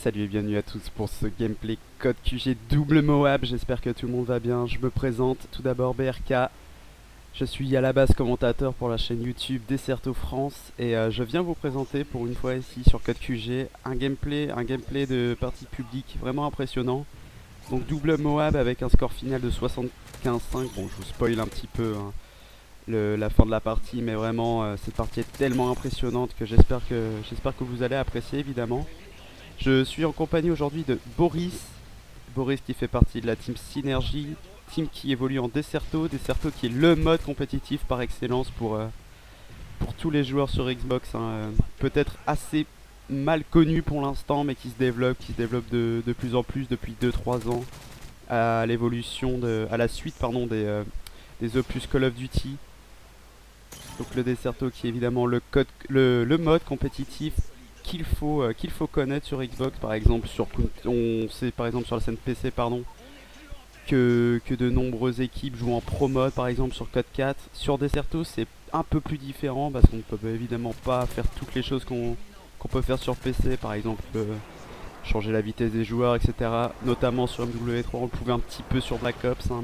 Salut et bienvenue à tous pour ce gameplay Code QG double Moab. J'espère que tout le monde va bien. Je me présente tout d'abord BRK. Je suis à la base commentateur pour la chaîne YouTube Desserto France et je viens vous présenter pour une fois ici sur Code QG un gameplay de partie publique vraiment impressionnant. Donc double Moab avec un score final de 75-5. Bon, je vous spoil un petit peu hein, la fin de la partie, mais vraiment cette partie est tellement impressionnante que j'espère que vous allez apprécier évidemment. Je suis en compagnie aujourd'hui de Boris. Boris qui fait partie de la team Synergie, team qui évolue en Desserto. Desserto qui est le mode compétitif par excellence pour tous les joueurs sur Xbox. Hein. Peut-être assez mal connu pour l'instant, mais qui se développe de plus en plus depuis 2-3 ans à à la suite des opus Call of Duty. Donc le Desserto qui est évidemment le mode compétitif qu'il faut connaître sur Xbox par exemple on sait par exemple sur la scène PC pardon que de nombreuses équipes jouent en pro mode par exemple sur Code 4. Sur Desserto c'est un peu plus différent parce qu'on ne peut évidemment pas faire toutes les choses qu'on peut faire sur PC par exemple changer la vitesse des joueurs etc. Notamment sur MW3 on le pouvait un petit peu sur Black Ops hein,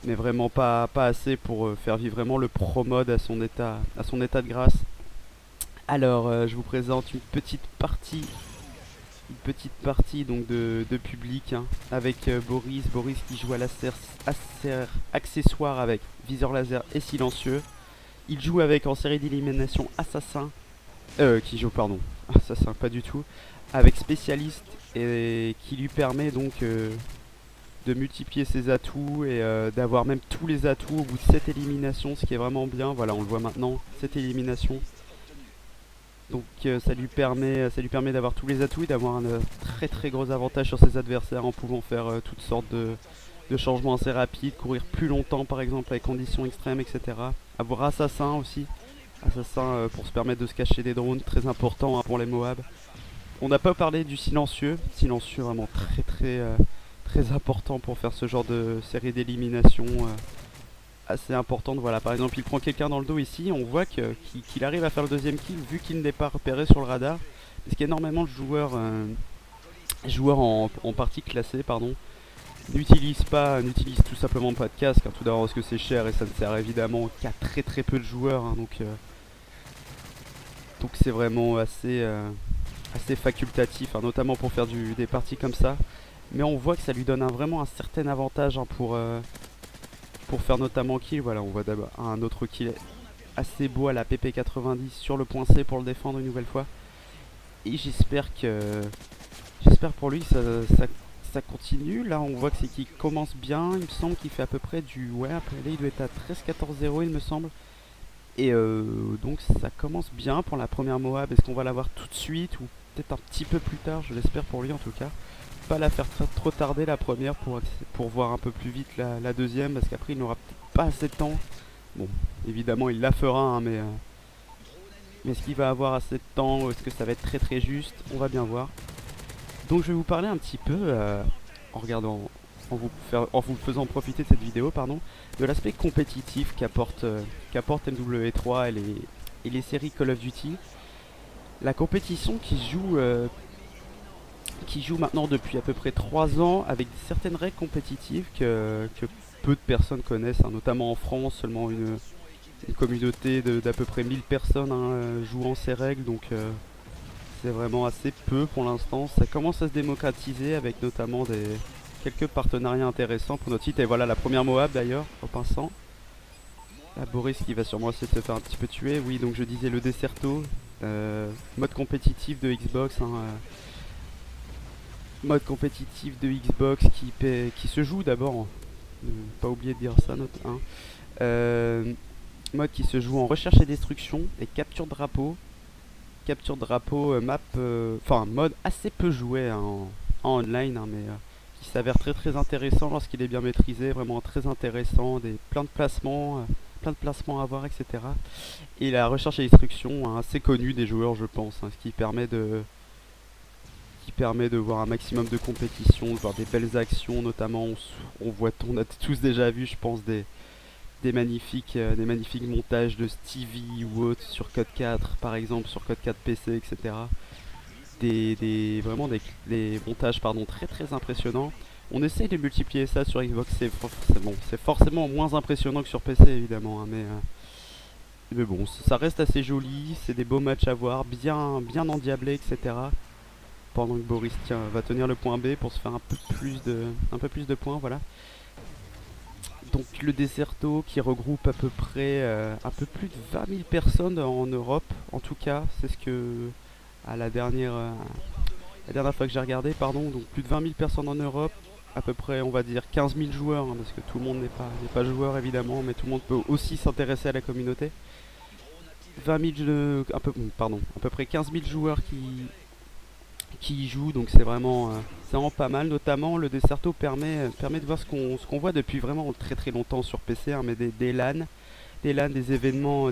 mais vraiment pas assez pour faire vivre vraiment le pro mode à son état de grâce. Alors, je vous présente une petite partie donc de public hein, avec Boris qui joue à accessoire avec viseur laser et silencieux. Il joue avec en série d'élimination Assassin, Assassin pas du tout, avec spécialiste et qui lui permet donc de multiplier ses atouts et d'avoir même tous les atouts au bout de 7 éliminations, ce qui est vraiment bien. Voilà, on le voit maintenant, 7 éliminations. Donc ça lui permet d'avoir tous les atouts et d'avoir un très gros avantage sur ses adversaires en pouvant faire toutes sortes de changements assez rapides, courir plus longtemps par exemple avec conditions extrêmes, etc. Avoir assassin aussi, assassin pour se permettre de se cacher des drones, très important hein, pour les Moab. On n'a pas parlé du silencieux, silencieux vraiment très important pour faire ce genre de série d'élimination. Assez importante. Voilà, par exemple, il prend quelqu'un dans le dos ici, on voit qu'il arrive à faire le deuxième kill vu qu'il n'est pas repéré sur le radar. Parce qu'énormément de joueurs en partie classée, pardon, n'utilisent tout simplement pas de casque. Hein, tout d'abord parce que c'est cher et ça ne sert évidemment qu'à très peu de joueurs. Hein, donc c'est vraiment assez facultatif, hein, notamment pour faire des parties comme ça. Mais on voit que ça lui donne vraiment un certain avantage hein, pour faire notamment kill. Voilà, on voit d'abord un autre kill assez beau à la PP90 sur le point C pour le défendre une nouvelle fois. Et j'espère pour lui ça continue. Là on voit que c'est qu'il commence bien. Il me semble qu'il fait à peu près après là il doit être à 13-14-0 il me semble. Et donc ça commence bien pour la première Moab. Est-ce qu'on va l'avoir tout de suite ou peut-être un petit peu plus tard? Je l'espère pour lui en tout cas. Pas la faire trop tarder la première pour voir un peu plus vite la deuxième parce qu'après il n'aura peut-être pas assez de temps. Bon, évidemment il la fera hein, mais est-ce qu'il va avoir assez de temps ou est-ce que ça va être très juste? On va bien voir. Donc je vais vous parler un petit peu en regardant en vous faisant profiter de cette vidéo pardon, de l'aspect compétitif qu'apporte MW3 et les séries Call of Duty. La compétition qui joue maintenant depuis à peu près 3 ans avec certaines règles compétitives que peu de personnes connaissent, hein, notamment en France, seulement une communauté d'à peu près 1000 personnes hein, jouant ces règles, donc c'est vraiment assez peu pour l'instant. Ça commence à se démocratiser avec notamment quelques partenariats intéressants pour notre site. Et voilà la première Moab d'ailleurs, au pinçant. Là, Boris qui va sûrement essayer de se faire un petit peu tuer. Oui, donc je disais le Desserto, mode compétitif de Xbox. Hein, mode compétitif de Xbox qui se joue d'abord, pas oublier de dire ça, note 1. Mode qui se joue en recherche et destruction et capture de drapeau. Capture de drapeau, mode assez peu joué hein, en online, hein, mais qui s'avère très intéressant lorsqu'il est bien maîtrisé, vraiment très intéressant, plein de placements à voir, etc. Et la recherche et destruction, hein, assez connue des joueurs, je pense, hein, ce qui permet de voir un maximum de compétition, de voir des belles actions, notamment on a tous déjà vu je pense des magnifiques montages de Stevie ou autres sur Code 4 par exemple, sur Code 4 PC etc. vraiment des montages pardon, très très impressionnants. On essaye de multiplier ça sur Xbox, c'est forcément moins impressionnant que sur PC évidemment, hein, mais bon, ça reste assez joli, c'est des beaux matchs à voir, bien endiablés, etc. Pendant que Boris va tenir le point B pour se faire un peu plus de points, voilà. Donc le Deserto qui regroupe à peu près un peu plus de 20 000 personnes en Europe, en tout cas, c'est ce que à la dernière fois que j'ai regardé, pardon, donc plus de 20 000 personnes en Europe, à peu près on va dire 15 000 joueurs, hein, parce que tout le monde n'est pas joueur évidemment, mais tout le monde peut aussi s'intéresser à la communauté. 20 000, à peu près 15 000 joueurs qui y jouent, donc c'est vraiment pas mal. Notamment le Deserto permet de voir ce qu'on voit depuis vraiment très très longtemps sur PC, hein, mais des LAN, des événements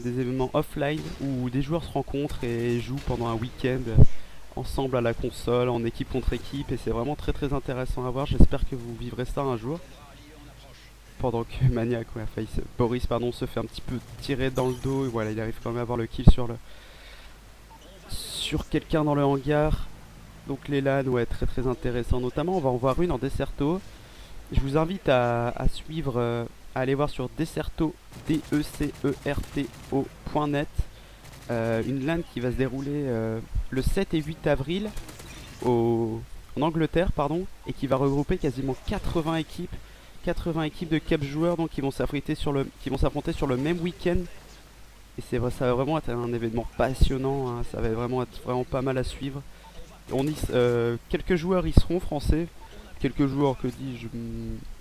offline où des joueurs se rencontrent et jouent pendant un week-end ensemble à la console, en équipe contre équipe, et c'est vraiment très très intéressant à voir. J'espère que vous vivrez ça un jour. Pendant que Maniac, ouais, Boris pardon, se fait un petit peu tirer dans le dos, et voilà, il arrive quand même à avoir le kill sur quelqu'un dans le hangar. Donc les LAN, ouais, très très intéressant. Notamment, on va en voir une en Deserto. Je vous invite à suivre, à aller voir sur Decerto, DECERTO.net, une LAN qui va se dérouler le 7 et 8 avril en Angleterre, pardon, et qui va regrouper quasiment 80 équipes de 4 joueurs, donc qui vont s'affronter sur le même week-end. Et ça va vraiment être un événement passionnant, hein, ça va vraiment être vraiment pas mal à suivre. Quelques joueurs y seront français, quelques joueurs que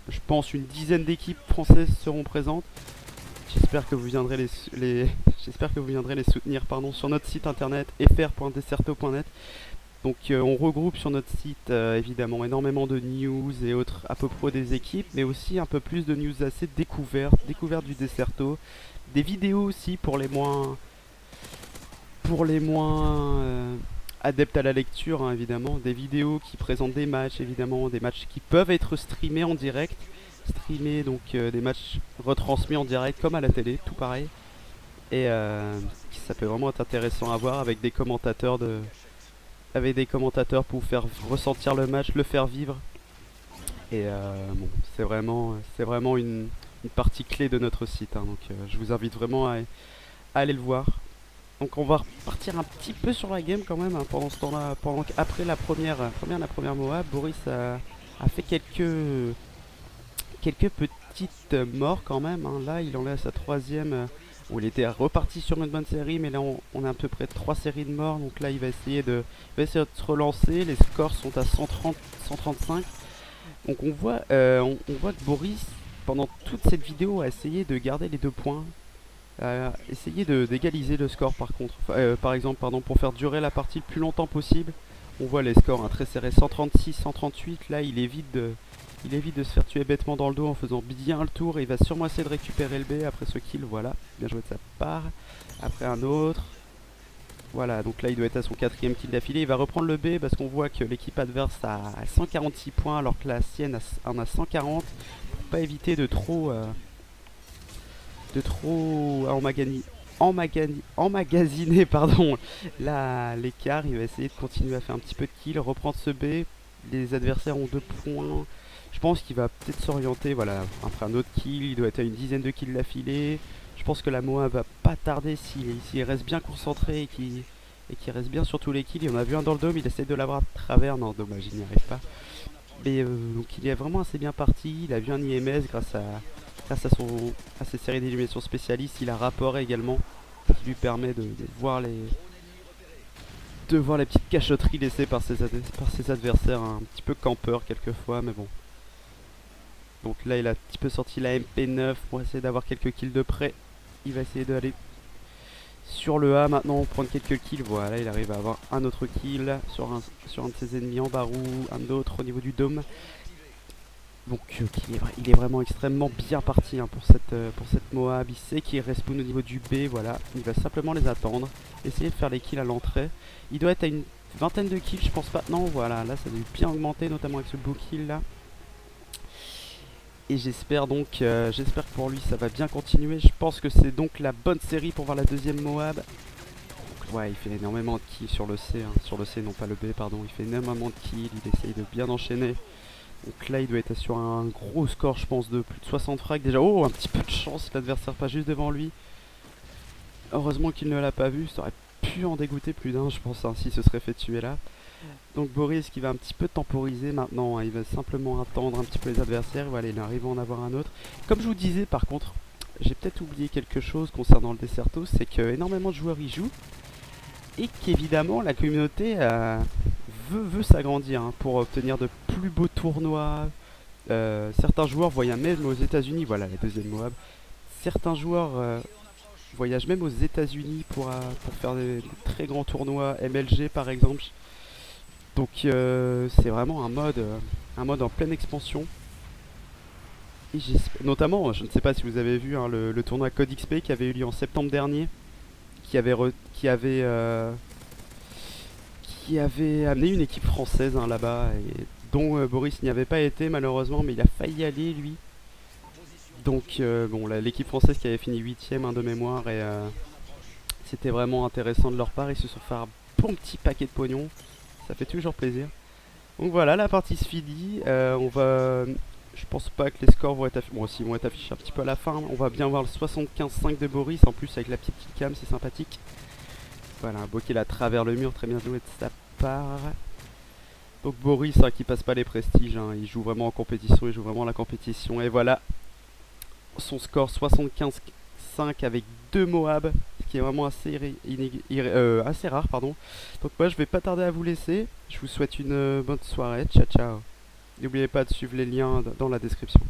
je pense une dizaine d'équipes françaises seront présentes. J'espère que vous viendrez j'espère que vous viendrez les soutenir pardon, sur notre site internet fr.decerto.net. Donc on regroupe sur notre site évidemment énormément de news et autres à peu près des équipes, mais aussi un peu plus de news assez découvertes du Decerto, des vidéos aussi pour les moins adeptes à la lecture, hein, évidemment, des vidéos qui présentent des matchs, évidemment, des matchs qui peuvent être streamés en direct, donc des matchs retransmis en direct comme à la télé, tout pareil, et ça peut vraiment être intéressant à voir avec des commentateurs pour vous faire ressentir le match, le faire vivre, et bon, c'est vraiment une partie clé de notre site, hein, donc je vous invite vraiment à aller le voir. Donc on va repartir un petit peu sur la game quand même, hein, pendant ce temps-là, pendant qu'après la première Moab, Boris a fait quelques petites morts quand même, hein. Là il en est à sa troisième, où il était reparti sur une bonne série, mais là on a à peu près 3 séries de morts, donc là il va essayer de se relancer. Les scores sont à 130, 135. Donc on voit que Boris, pendant toute cette vidéo, a essayé de garder les 2 points. Essayer d'égaliser le score par exemple pardon, pour faire durer la partie le plus longtemps possible. On voit les scores, hein, très serrés, 136, 138. Là il évite de se faire tuer bêtement dans le dos en faisant bien le tour, et il va sûrement essayer de récupérer le B après ce kill. Voilà, bien joué de sa part. Après un autre, voilà, donc là il doit être à son 4ème kill d'affilée. Il va reprendre le B parce qu'on voit que l'équipe adverse a 146 points alors que la sienne en a 140. Pour pas éviter de trop emmagasiner pardon, l'écart, il va essayer de continuer à faire un petit peu de kill, reprendre ce B. Les adversaires ont 2 points. Je pense qu'il va peut-être s'orienter, voilà, après un autre kill. Il doit être à une dizaine de kills d'affilée. Je pense que la Moa va pas tarder s'il reste bien concentré et qu'il reste bien sur tous les kills. On a vu un dans le dôme, il essaie de l'avoir à travers. Non, dommage, il n'y arrive pas. Mais donc il est vraiment assez bien parti. Il a vu un IMS grâce à ses séries d'élimination spécialistes. Il a rapport également qui lui permet de voir les petites cachotteries laissées par ses adversaires, hein, un petit peu campeur quelquefois, mais bon. Donc là il a un petit peu sorti la MP9 pour essayer d'avoir quelques kills de près. Il va essayer d'aller sur le A maintenant, prendre quelques kills. Voilà, il arrive à avoir un autre kill sur un de ses ennemis en barou, un autre au niveau du dôme. Donc il est vraiment extrêmement bien parti, hein, pour cette Moab. Il sait qu'il respawn au niveau du B, voilà. Il va simplement les attendre, essayer de faire les kills à l'entrée. Il doit être à une vingtaine de kills, je pense maintenant. Voilà, là ça doit bien augmenter, notamment avec ce beau kill là. Et j'espère que pour lui ça va bien continuer. Je pense que c'est donc la bonne série pour voir la deuxième Moab. Donc ouais, il fait énormément de kills sur le C, hein, sur le C, non pas le B, pardon. Il fait énormément de kills, il essaye de bien enchaîner. Donc là, il doit être sur un gros score, je pense, de plus de 60 frags déjà. Oh, un petit peu de chance, l'adversaire pas juste devant lui. Heureusement qu'il ne l'a pas vu, ça aurait pu en dégoûter plus d'un, je pense, hein, s'il se serait fait tuer là. Donc Boris qui va un petit peu temporiser maintenant, hein, il va simplement attendre un petit peu les adversaires, voilà, il arrive à en avoir un autre. Comme je vous disais par contre, j'ai peut-être oublié quelque chose concernant le Desserto, c'est que énormément de joueurs y jouent, et qu'évidemment la communauté veut s'agrandir, hein, pour obtenir de plus beaux tournois. Certains joueurs voyagent même aux États-Unis, voilà la deuxième Moab. Certains joueurs voyagent même aux États-Unis pour faire des très grands tournois, MLG par exemple. Donc c'est vraiment un mode en pleine expansion. Et notamment, je ne sais pas si vous avez vu, hein, le tournoi Code XP qui avait eu lieu en septembre dernier, qui avait, qui avait amené une équipe française, hein, là-bas, et dont Boris n'y avait pas été malheureusement, mais il a failli y aller lui. Donc bon, l'équipe française qui avait fini 8ème, hein, de mémoire, et c'était vraiment intéressant de leur part, ils se sont fait un bon petit paquet de pognon, ça fait toujours plaisir. Donc voilà, la partie se finit. On va. Je pense pas que les scores vont être affichés. Bon, s'ils vont être affichés un petit peu à la fin. On va bien voir le 75-5 de Boris. En plus, avec la petite cam, c'est sympathique. Voilà, un beau kill à travers le mur. Très bien joué de sa part. Donc Boris, hein, qui passe pas les prestiges, hein, il joue vraiment en compétition. Il joue vraiment la compétition. Et voilà, son score 75-5 avec 2 Moab. Ce qui est vraiment assez rare, pardon. Donc moi, je vais pas tarder à vous laisser. Je vous souhaite une bonne soirée. Ciao, ciao. N'oubliez pas de suivre les liens dans la description.